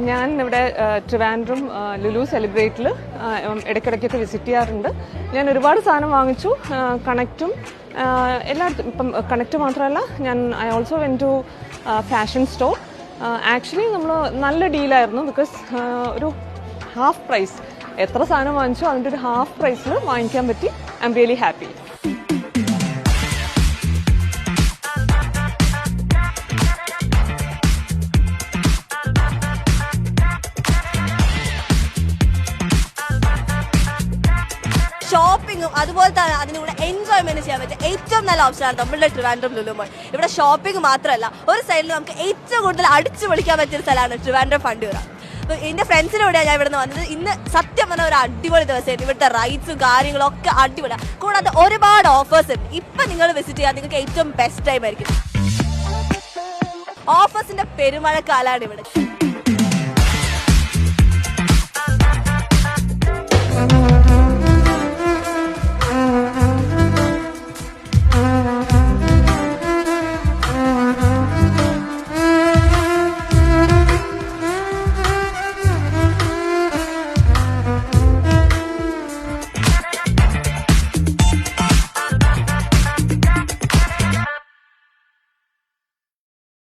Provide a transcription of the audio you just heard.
ഞാൻ ഇവിടെ ട്രിവാൻഡ്രം ലുലു സെലിബ്രേറ്റിൽ ഇടയ്ക്കിടയ്ക്കൊക്കെ വിസിറ്റ് ചെയ്യാറുണ്ട്. ഞാൻ ഒരുപാട് സാധനം വാങ്ങിച്ചു. കണക്റ്റും എല്ലായിടത്തും. ഇപ്പം കണക്റ്റ് മാത്രമല്ല, I also went to fashion store. Actually നമ്മൾ നല്ല ഡീലായിരുന്നു. ബിക്കോസ് ഒരു ഹാഫ് പ്രൈസ്, എത്ര സാധനം വാങ്ങിച്ചോ അതിൻ്റെ ഒരു ഹാഫ് പ്രൈസിൽ വാങ്ങിക്കാൻ പറ്റി. I am really happy. ഷോപ്പിങ്ങും അതുപോലെ തന്നെ അതിലൂടെ എൻജോയ്മെന്റ് ചെയ്യാൻ പറ്റിയ ഏറ്റവും നല്ല ഓപ്ഷനാണ് നമ്മളുടെ ട്രിവാൻഡ്രം ലുലു മോൾ. ഇവിടെ ഷോപ്പിംഗ് മാത്രമല്ല, ഒരു സൈഡിൽ നമുക്ക് ഏറ്റവും കൂടുതൽ അടിച്ചു പൊളിക്കാൻ പറ്റിയൊരു സ്ഥലമാണ് ട്രിവാൻഡ്രം ഫണ്ടിയൂറ. അപ്പോൾ എൻ്റെ ഫ്രണ്ട്സിലൂടെയാണ് ഞാൻ ഇവിടെ നിന്ന് വന്നത്. ഇന്ന് സത്യം പറഞ്ഞ ഒരു അടിപൊളി ദിവസമായിരുന്നു. ഇവിടുത്തെ റൈഡ്സും കാര്യങ്ങളും ഒക്കെ അടിപൊളിയാണ്. കൂടാതെ ഒരുപാട് ഓഫേഴ്സ് ഉണ്ട്. ഇപ്പം നിങ്ങൾ വിസിറ്റ് ചെയ്യാൻ നിങ്ങൾക്ക് ഏറ്റവും ബെസ്റ്റ് ടൈം ആയിരിക്കും. ഓഫേഴ്സിന്റെ പെരുമഴക്കാലാണ് ഇവിടെ.